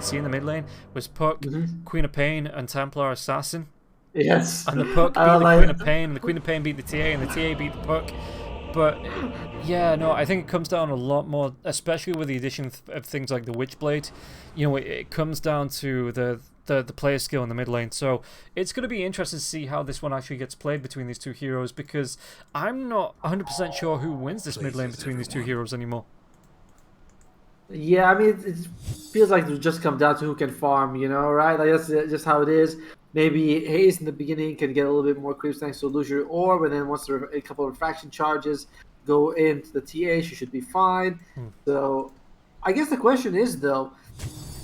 did see in the mid lane was Puck, Queen of Pain, and Templar Assassin. Yes. And the Puck beat the Queen of Pain, and the Queen of Pain beat the TA, and the TA beat the Puck. But yeah, no, I think it comes down a lot more, especially with the addition of things like the Witchblade. You know, it comes down to the player skill in the mid lane. So it's going to be interesting to see how this one actually gets played between these two heroes, because I'm not 100% sure who wins this mid lane between these two heroes anymore. Yeah, I mean, it feels like it just come down to who can farm, you know, right? Like that's just how it is. Maybe Hayes in the beginning can get a little bit more creeps thanks to Illusory Orb, but then once a couple of refraction charges go into the TA, she should be fine. So I guess the question is, though,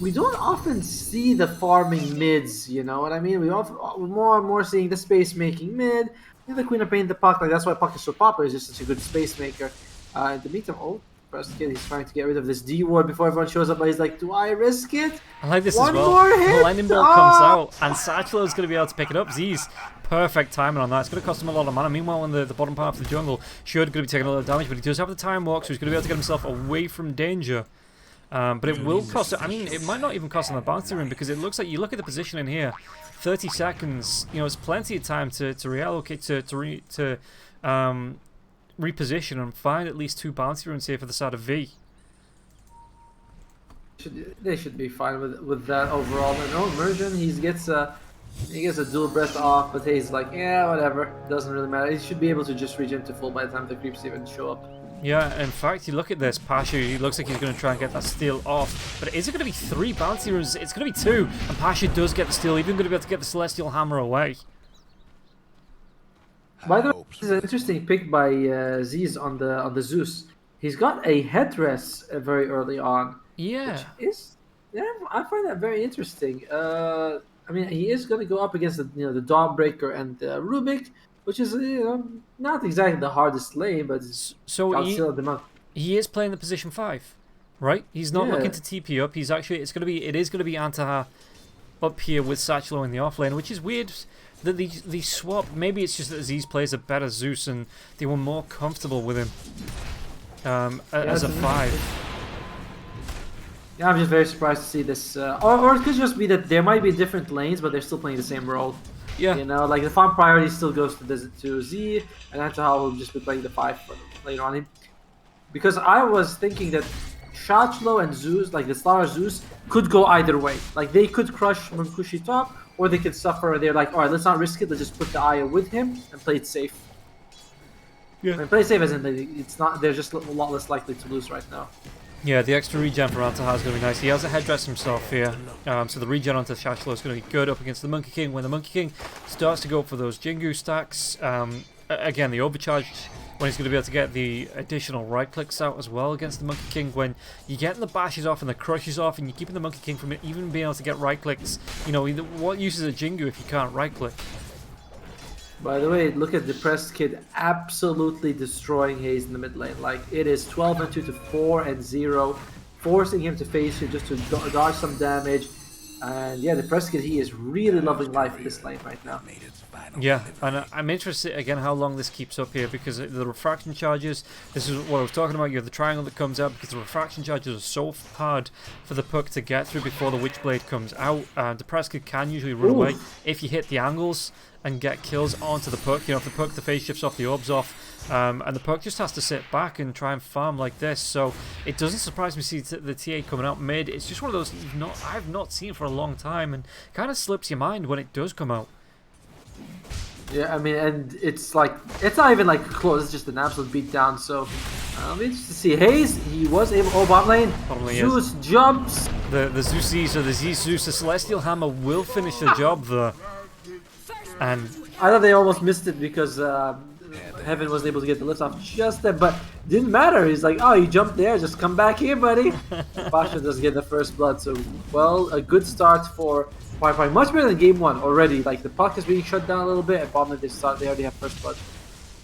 we don't often see the farming mids, you know what I mean? We're more and more seeing the space making mid, the Queen of Pain, the Puck. Like that's why Puck is so popular, is just such a good space maker. In the meantime, first kid, he's trying to get rid of this D ward before everyone shows up, but he's like, do I risk it? I like this One as well. more hit? The lightning bolt comes out, and Satchel is going to be able to pick it up. Z's perfect timing on that. It's going to cost him a lot of mana. Meanwhile, in the bottom part of the jungle, Shurd going to be taking a lot of damage, but he does have the time walk, so he's going to be able to get himself away from danger. But it will cost it. I mean, it might not even cost him the bounty room, because it looks like you look at the position in here, 30 seconds. You know, it's plenty of time to reallocate to reposition and find at least 2 bounty runes here for the side of V. They should be fine with that overall. And no immersion, he gets a dual breath off, but he's like, yeah, whatever, doesn't really matter. He should be able to just regen to full by the time the creeps even show up. Yeah, in fact, you look at this, Pasha, he looks like he's going to try and get that steal off. But is it going to be 3 bounty runes? It's going to be 2, and Pasha does get the steal, even going to be able to get the Celestial Hammer away. By the way, this is an interesting pick by Ziz on the Zeus. He's got a headdress very early on. Yeah. Which is, yeah, I find that very interesting. I mean, he is going to go up against the Dawnbreaker and the Rubik, which is not exactly the hardest lane, but so he is playing the position 5, right? He's not looking to TP up. He's actually it is going to be Antaha up here with Satchelo in the off lane, which is weird that the swap. Maybe it's just that Aziz plays a better Zeus and they were more comfortable with him as a 5. Yeah, I'm just very surprised to see this. Or it could just be that there might be different lanes, but they're still playing the same role. Yeah. You know, like the farm priority still goes to Z, and Antaha will just be playing the 5 later on. Because I was thinking that Shachlo and Zeus, like the Star Zeus, could go either way. Like they could crush Munkushi top, or they could suffer. They're like, alright, let's not risk it. Let's just put the Aya with him and play it safe. Yeah. I mean, play safe as in it's not. They're just a lot less likely to lose right now. Yeah, the extra regen for Antaha is going to be nice. He has a headdress himself here, so the regen onto Shashlo is going to be good up against the Monkey King. When the Monkey King starts to go for those Jingu stacks, again, the overcharged, when he's going to be able to get the additional right clicks out as well against the Monkey King. When you're getting the bashes off and the crushes off, and you're keeping the Monkey King from even being able to get right clicks, you know, what use is a Jingu if you can't right click? By the way, look at Depressed Kid absolutely destroying Hayes in the mid lane. Like, it is 12-2 to 4-0, forcing him to face it just to dodge some damage. And yeah, Depressed Kid, he is really loving life in this lane right now. Yeah, and I'm interested again how long this keeps up here, because the refraction charges, this is what I was talking about. You have the triangle that comes out, because the refraction charges are so hard for the Puck to get through before the Witchblade comes out. Depressed Kid can usually run away if you hit the angles and get kills onto the Puck. You know, if the Puck, the phase shifts off, the orbs off, and the Puck just has to sit back and try and farm like this. So it doesn't surprise me to see the TA coming out mid. It's just one of those I've not seen for a long time, and kind of slips your mind when it does come out. Yeah, I mean, and it's like, it's not even like close, it's just an absolute beatdown. So I'm interested to see. Hayes, he was able, bottom lane, Zeus jumps. The Zeus, or the Zeus, the Celestial Hammer will finish the job there. And I thought they almost missed it because Heaven was able to get the lift off just there, but didn't matter. He's like, oh, you jumped there, just come back here, buddy. Pasha does get the first blood, so, well, a good start for Pari. Much better than game 1 already. Like, the Puck is being shut down a little bit, and bottom lane they already have first blood.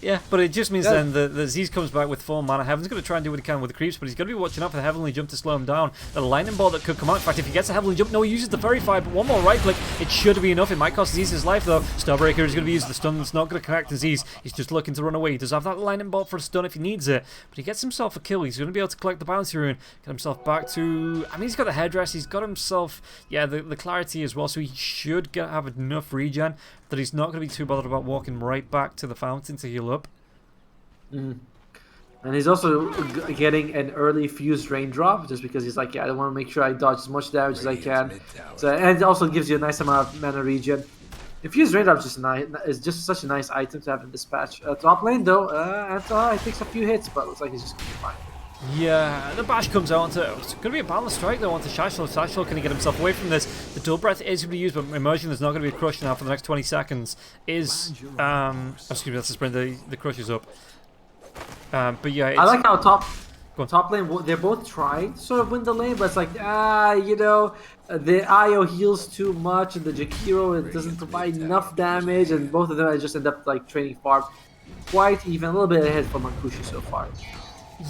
Yeah, but it just means then the Z's comes back with full mana. Heaven's going to try and do what he can with the creeps, but he's going to be watching out for the Heavenly Jump to slow him down. The lightning bolt that could come out. In fact, if he gets a Heavenly Jump, no, he uses the Verify, but one more right click, it should be enough. It might cost Z's his life, though. Starbreaker is going to be using the stun. It's not going to connect to Z's. He's just looking to run away. He does have that lightning bolt for a stun if he needs it, but he gets himself a kill. He's going to be able to collect the bounty rune, get himself back to... I mean, he's got the headdress. He's got himself, yeah, the clarity as well, so he should have enough regen that he's not going to be too bothered about walking right back to the fountain to heal up. And he's also getting an early fused raindrop just because he's like, yeah, I want to make sure I dodge as much damage as I can. So, and it also gives you a nice amount of mana regen. The fused raindrop is just such a nice item to have in this patch. Top lane though, Anti takes a few hits, but looks like he's just gonna be fine. Yeah, the bash comes out onto... It's going to be a balanced strike though onto Shashlo. Shashlo can he get himself away from this? The dual breath is going to be used, but immersion is not going to be crushed now for the next 20 seconds. Excuse me, that's the sprint. The crush is up. But yeah, I like how top lane, they're both trying to sort of win the lane, but it's like, you know, the IO heals too much, and the Jakiro, it doesn't provide enough damage, and both of them just end up like trading farm quite even, a little bit ahead from Mankushi so far.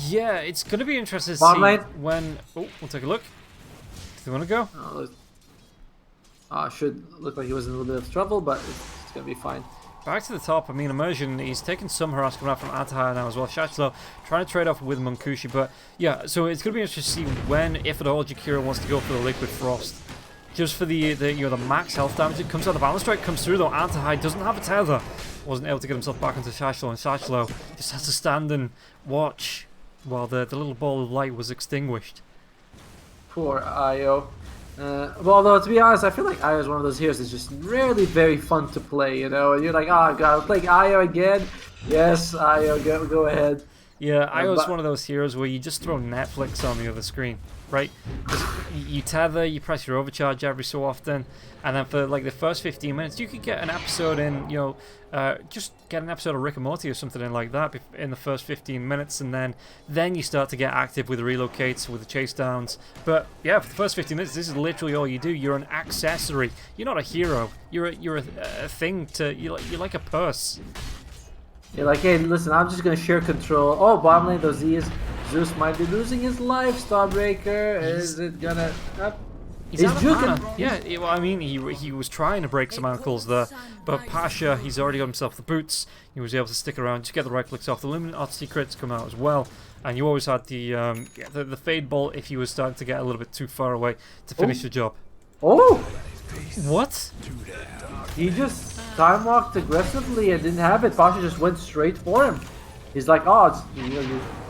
Yeah, it's going to be interesting to Bottom see lane. when... Oh, we'll take a look. Do you want to go? Should look like he was in a little bit of trouble, but it's going to be fine. Back to the top, I mean, immersion, he's taking some harass coming out from Atahaya now as well. Shashlo trying to trade off with Mankushi, but yeah, so it's going to be interesting to see when, if at all, Jakiro wants to go for the Liquid Frost. Just for the max health damage that comes out. The balance strike comes through though. Atahaya doesn't have a tether. Wasn't able to get himself back into Shashlo, and Shashlo just has to stand and watch while the little ball of light was extinguished. Poor Io. Well, though, to be honest, I feel like Io is one of those heroes that's just rarely very fun to play, you know? And you're like, oh, God, I'm playing Io again? Yes, Io, go ahead. Yeah, Io's one of those heroes where you just throw Netflix on the other screen, right? You tether, you press your overcharge every so often, and then for like the first 15 minutes, you could get an episode in, you know, just get an episode of Rick and Morty or something in like that in the first 15 minutes, and then you start to get active with the relocates, with the chase downs. But yeah, for the first 15 minutes, this is literally all you do. You're an accessory. You're not a hero. You're a thing to. You're like a purse. You're like, hey, listen, I'm just gonna share control. Oh, bottom lane, those Z's. Zeus might be losing his life. Starbreaker, is it gonna? He's out of mana. Yeah, well, I mean, he was trying to break some ankles there, but Pasha, he's already got himself the boots. He was able to stick around, just get the right clicks off. The Luminant Odyssey crits come out as well, and you always had the Fade Bolt if you were starting to get a little bit too far away to finish the job. Oh! What? He just time walked aggressively and didn't have it. Pasha just went straight for him. He's like, oh,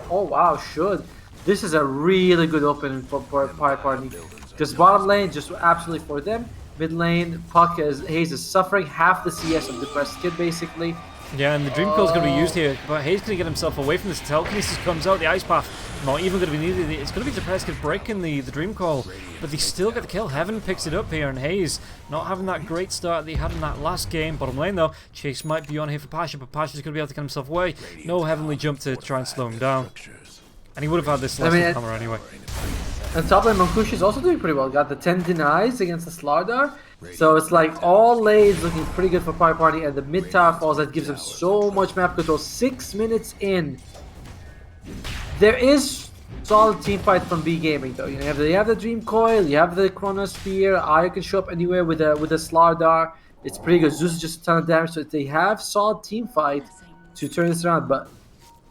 oh wow, should. This is a really good opening for Parni. Because bottom lane, just absolutely for them. Mid lane, Puck Hayes is suffering half the CS of Depressed Kid, basically. Yeah, and the Dream Coil is going to be used here, but Hayes going to get himself away from this. Telekinesis comes out, the Ice Path not even going to be needed. It's going to be Depressed Kid breaking the Dream Coil, but they still get the kill. Heaven picks it up here, and Hayes not having that great start that he had in that last game. Bottom lane though, Chase might be on here for Pasha, but Pasha's going to be able to get himself away. No Heavenly Jump to try and slow him down. And he would have had this last hammer anyway. And top lane, Mankushi is also doing pretty well. Got the 10 denies against the Slardar. So it's like all lanes looking pretty good for Parni, and the mid tower falls that gives him so much map control. 6 minutes in. There is solid team fight from B Gaming though. You know, you have the Dream Coil, you have the Chronosphere, Aya can show up anywhere with the Slardar. It's pretty good. Zeus is just a ton of damage, so they have solid team fight to turn this around, but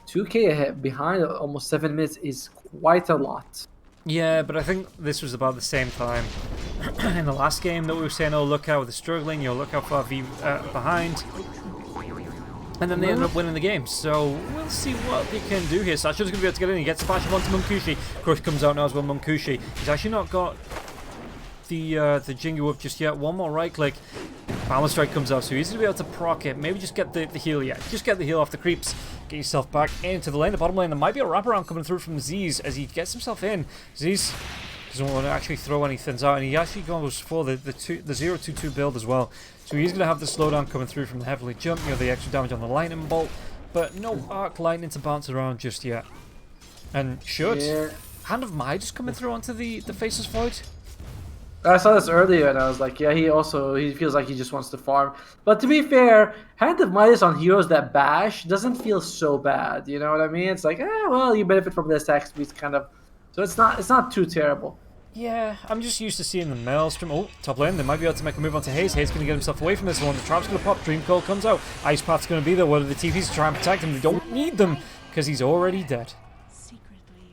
2k ahead behind almost 7 minutes is quite a lot. Yeah, but I think this was about the same time in the last game that we were saying, oh, look how they're struggling, you know, look how far behind. And then they ended up winning the game, so we'll see what they can do here. Sasha's going to be able to get in, he gets Pasha onto Mankushi. Crush comes out now as well, Mankushi. He's actually not got the Jingu up just yet. One more right click. Balance Strike comes out, so he's going to be able to proc it. Maybe just get the heal, yeah. Just get the heal off the creeps. Get yourself back into the lane. The bottom lane, there might be a wraparound coming through from Z's as he gets himself in. Z's doesn't want to actually throw anything out, and he actually goes for the 0-2-2 build as well. So he's going to have the slowdown coming through from the Heavenly Jump, you know, the extra damage on the Lightning Bolt, but no Arc Lightning to bounce around just yet. And should Hand of Midas coming through onto the Faceless Void? I saw this earlier and I was like, yeah, he feels like he just wants to farm. But to be fair, Hand of Midas on heroes that bash doesn't feel so bad. You know what I mean? It's like, well, you benefit from the attack speeds kind of. So it's not too terrible. Yeah, I'm just used to seeing the Maelstrom. Oh, top lane, they might be able to make a move onto Haze. Haze going to get himself away from this one. The trap's going to pop. Dream Coil comes out. Ice Path's going to be there. What are the TPs to try and protect him? They don't need them because he's already dead.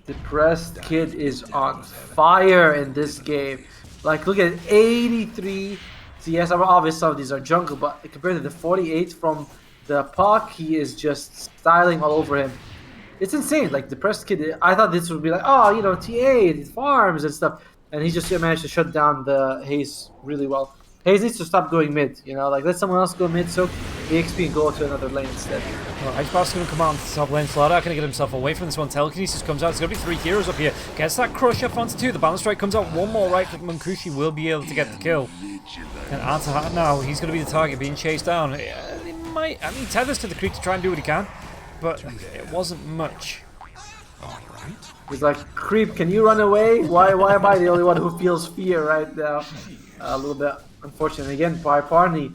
Depressed Kid is on fire in this game. Like, look at 83 CS. Obviously, some of these are jungle, but compared to the 48 from the Puck, he is just styling all over him. It's insane. Like, Depressed Kid, I thought this would be like, oh, you know, TA, these farms and stuff. And he just managed to shut down the Haze really well. Haze needs to stop going mid, you know, like let someone else go mid, so the XP and go to another lane instead. Well, Icepath's going to come out onto the top lane. Slaughter going to get himself away from this one. Telekinesis comes out. It's going to be 3 heroes up here. Gets that crush up onto 2. The balance strike comes out. One more right click. Munkushi will be able to get the kill. And Artahat now, he's going to be the target being chased down. He might, I mean, tethers to the creek to try and do what he can, but it wasn't much. He's like, creep, can you run away? Why am I the only one who feels fear right now? A little bit unfortunate. Again, by Parni.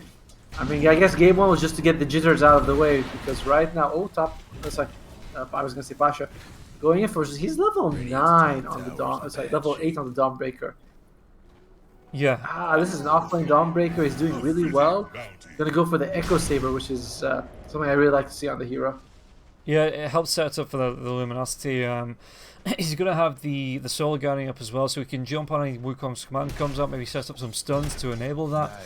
I mean, I guess game 1 was just to get the jitters out of the way, because right now, oh, top, that's like, I was going to say Pasha. Going in for, he's level 9 on the Dawn, sorry, level 8 on the Dawnbreaker. Yeah. This is an offlane Dawnbreaker, he's doing really well. Gonna go for the Echo Saber, which is something I really like to see on the hero. Yeah, it helps set up for the Luminosity. He's going to have the Solar Guarding up as well, so he can jump on any Wukong's command comes up, maybe set up some stuns to enable that.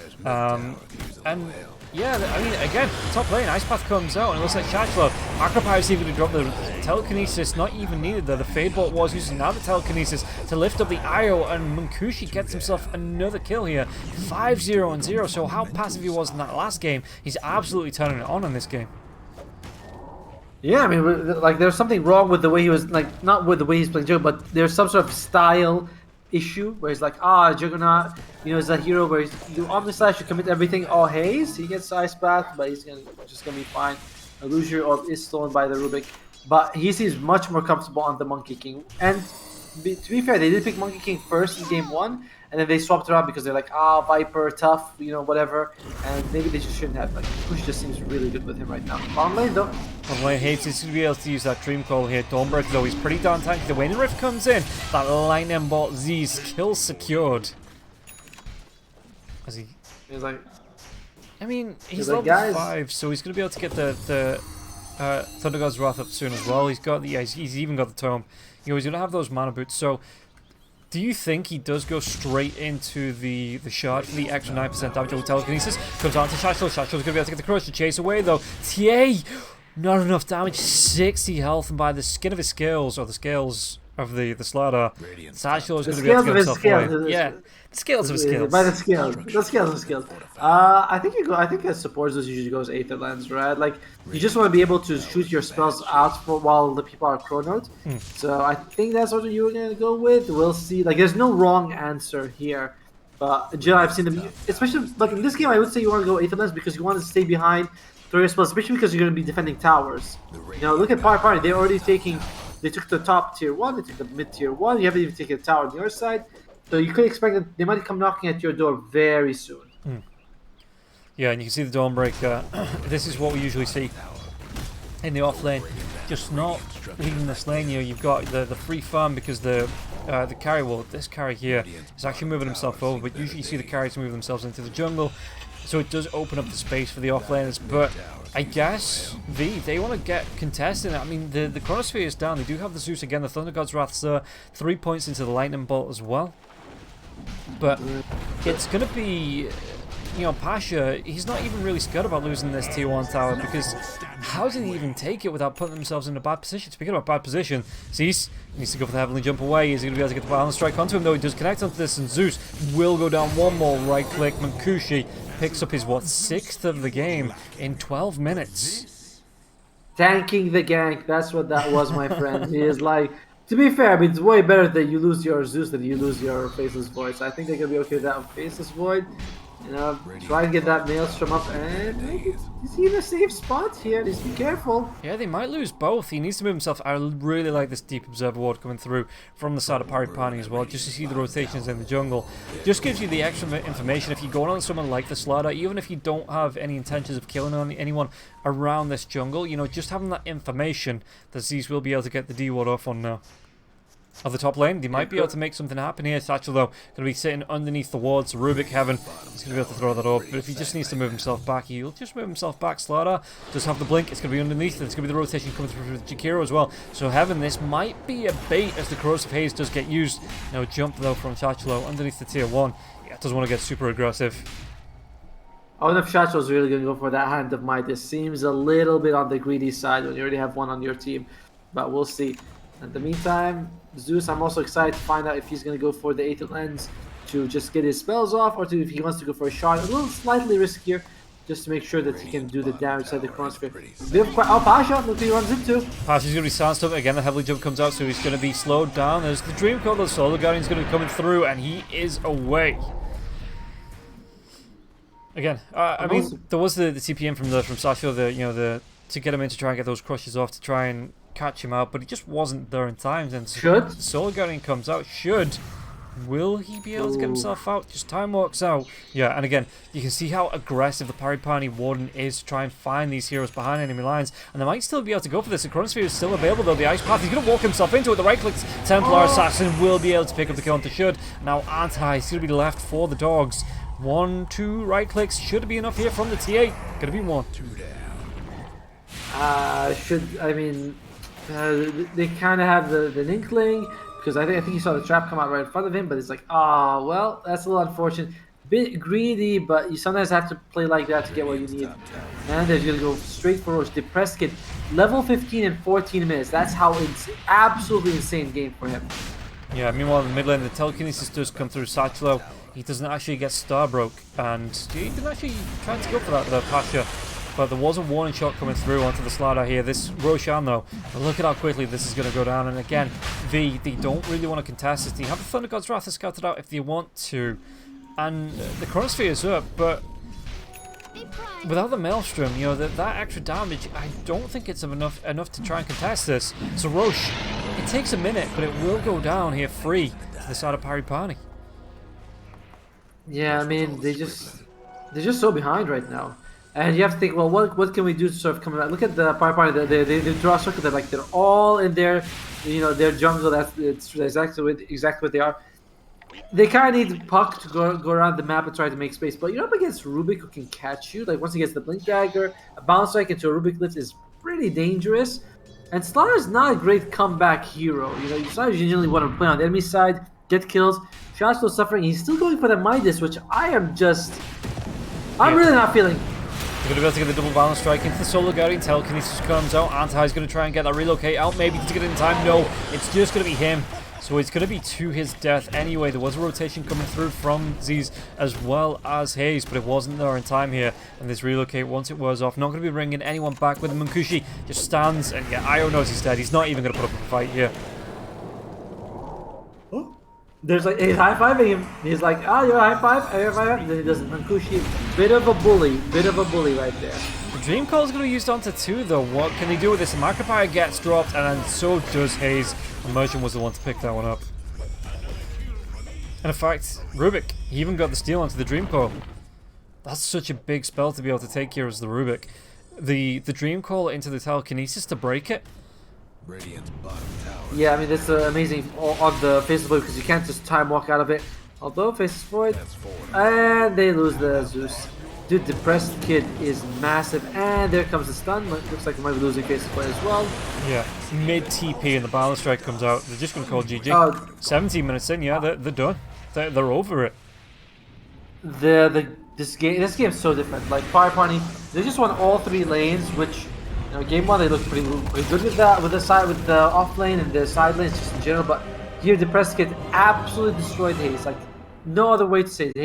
And yeah, I mean, again, top lane, Ice Path comes out, and it looks like Shachlo. Macropyre's even going to drop the Telekinesis, not even needed there. The Fadebolt was using now the Telekinesis to lift up the IO, and Munkushi gets himself another kill here. 5-0 and 0, so how passive he was in that last game, he's absolutely turning it on in this game. Yeah, I mean, like, there's something wrong with the way he was, like, not with the way he's playing Juggernaut, but there's some sort of style issue where he's like, Juggernaut, you know, is a hero where you Omnislash, you commit everything. Oh, Haze, he gets Ice Path, but he's just gonna be fine. Illusion Orb is stolen by the Rubik, but he seems much more comfortable on the Monkey King. And to be fair, they did pick Monkey King first in game 1, and then they swapped around because they're like, Viper, tough, you know, whatever. And maybe they just shouldn't have. Like, Push just seems really good with him right now. Bottom lane, though. Bottom lane hates he's going to be able to use that Dream Coil here. Dawnbreaker, though, he's pretty darn tanky. The Waning Rift comes in. That Lightning Bolt Z's kill secured. As he's like, I mean, he's like, level 5, so he's going to be able to get the Thunder God's Wrath up soon as well. He's got he's even got the Tome. You know, he's going to have those mana boots, so do you think he does go straight into the shard for the extra 9% damage with Telekinesis? Comes on to Shachlo. Shachlo's going to be able to get the crush to chase away, though. TA! Not enough damage. 60 health, and by the skin of his scales, or the scales of the Slaughter, Shachlo is going to be able to get himself away. Yeah, the scales of his skills. By the scales of his skills. I think as supports this usually goes Aether Lens, right? Like, you just want to be able to shoot your spells out while the people are chronoed. So I think that's what you were gonna go with. We'll see. Like, there's no wrong answer here. But Jill, I've seen them, especially like in this game. I would say you want to go Aether Lens because you want to stay behind, throw your spells, especially because you're going to be defending towers. You know, look at Pari. They're already taking. They took the top tier 1. They took the mid tier 1. You haven't even taken a tower on your side. So you could expect that they might come knocking at your door very soon. Yeah, and you can see the Dawnbreaker. This is what we usually see in the off lane. Just not leaving this lane here. You've got the free farm because the carry, well, this carry here is actually moving himself over, but usually you see the carries move themselves into the jungle. So it does open up the space for the offlaners, but I guess they want to get contested. I mean, the Chronosphere is down. They do have the Zeus again. The Thunder God's Wrath's 3 points into the Lightning Bolt as well. But it's going to be, you know, Pasha, he's not even really scared about losing this tier 1 tower, because how did he even take it without putting themselves in a bad position? Speaking of a bad position, CIS needs to go for the Heavenly Jump away. Is he going to be able to get the balance strike onto him? Though he does connect onto this, and Zeus will go down one more right click. Munkushi picks up his, 6th of the game in 12 minutes. Tanking the gank, that's what that was, my friend. He is like, to be fair, I mean, it's way better that you lose your Zeus than you lose your Faceless Void. So I think they're going to be okay with that Faceless Void. You know, try and get that Maelstrom up, and maybe he's in a safe spot here. Just be careful. Yeah, they might lose both. He needs to move himself. I really like this Deep Observer ward coming through from the side of Parni as well, just to see the rotations in the jungle. Just gives you the extra information. If you're going on someone like the Slardar, even if you don't have any intentions of killing anyone around this jungle, you know, just having that information that Z's will be able to get the D ward off on now. Of the top lane, they might be able to make something happen here. Satchel, though, going to be sitting underneath the wards. Rubik Heaven is going to be able to throw that up. But if he just needs to move himself back, he'll just move himself back. Slardar does have the blink. It's going to be underneath. It's going to be the rotation coming through with Jakiro as well. So Heaven, this might be a bait as the Corrosive Haze does get used. Now jump, though, from Satchel underneath the tier 1. Yeah, doesn't want to get super aggressive. I wonder if Satchel's really going to go for that Hand of Might. It seems a little bit on the greedy side when you already have one on your team. But we'll see. In the meantime, Zeus, I'm also excited to find out if he's going to go for the Aether Lens to just get his spells off, or if he wants to go for a shot. A little slightly riskier, just to make sure that he can do the damage side of the Chronosphere. Oh, Pasha, look who he runs into. Pasha's going to be silenced up. Again, the heavily jump comes out, so he's going to be slowed down. There's the Dream Coil, the Solar Guardian's going to be coming through, and he is away. Again, I mean, there was the TPM from Sasha, to get him in to try and get those crushes off, to try and catch him out, but he just wasn't there in time. Then Soul Guardian comes out. Will he be able to get himself out? Just time walks out. Yeah, and again, you can see how aggressive the Parni Warden is to try and find these heroes behind enemy lines, and they might still be able to go for this. The Chronosphere is still available, though. The Ice Path, he's going to walk himself into it. The right clicks, Templar Assassin will be able to pick up the kill onto Should. Now Anti is going to be left for the dogs. 1, 2 right clicks should be enough here from the T8. Gonna be 1. 2 down. They kind of have the inkling, because I think he saw the trap come out right in front of him, but it's like, well, that's a little unfortunate. Bit greedy, but you sometimes have to play like that to get what you need. And they're going to go straight for Roche. Depressed Kid, level 15 in 14 minutes. That's how it's absolutely insane game for him. Yeah, meanwhile in the mid lane, the telekinesis does come through Satchelo. He doesn't actually get Starbroke, and he didn't actually try to go for that Pasha. But there was a warning shot coming through onto the Slardar here. This Roshan, though, look at how quickly this is going to go down. And again, they don't really want to contest this. They have the Thunder God's Wrath scouted out if they want to. And the Chronosphere is up, but without the Maelstrom, you know, that extra damage, I don't think it's enough to try and contest this. So Roche, it takes a minute, but it will go down here free to the side of Parni. Yeah, I mean, they're just so behind right now. And you have to think, well, what can we do to sort of come back? Look at the Parni. They draw a circle. They're all in their, their jungle. It's exactly what they are. They kind of need Puck to go around the map and try to make space. But you're up against Rubik, who can catch you. Like, once he gets the Blink Dagger, a bounce strike into a Rubik Lift is pretty dangerous. And Slardar is not a great comeback hero. You usually want to play on the enemy side, get kills. Shot's still suffering. He's still going for the Midas, which I'm really not feeling. They're going to be able to get the double balance strike into the Solar Guardian. Telekinesis comes out. Anti's going to try and get that relocate out. Maybe to get it in time. No, it's just going to be him. So it's going to be to his death anyway. There was a rotation coming through from Z's as well as Hayes, but it wasn't there in time here. And this relocate, once it was off, not going to be bringing anyone back with him. Munkushi just stands, and yeah, Io knows he's dead. He's not even going to put up a fight here. There's like, he's high-fiving him. He's like, you're high-five? Then he doesn't. Munkushi, bit of a bully right there. The Dream Coil is going to be used onto 2, though. What can they do with this? Markiplier gets dropped, and then so does Hayes. Immersion was the one to pick that one up. And in fact, Rubik, he even got the steal onto the Dream Coil. That's such a big spell to be able to take here as the Rubik. The Dream Coil into the Telekinesis to break it. Yeah, I mean, that's amazing on the Faceless Void, because you can't just time walk out of it. Although Faceless Void, and they lose the Zeus. Dude, Depressed Kid is massive, and there comes the stun. Looks like they might be losing Faceless Void as well. Yeah, mid TP and the balance strike comes out. They're just going to call GG. 17 minutes in, yeah, they're done. They're over it. This game's so different. Like Parni, they just won all 3 lanes, which. Game 1 they looked pretty good with that, with the off lane and the side lanes just in general. But here, Depressed Kid absolutely destroyed Hayes. Like no other way to say it.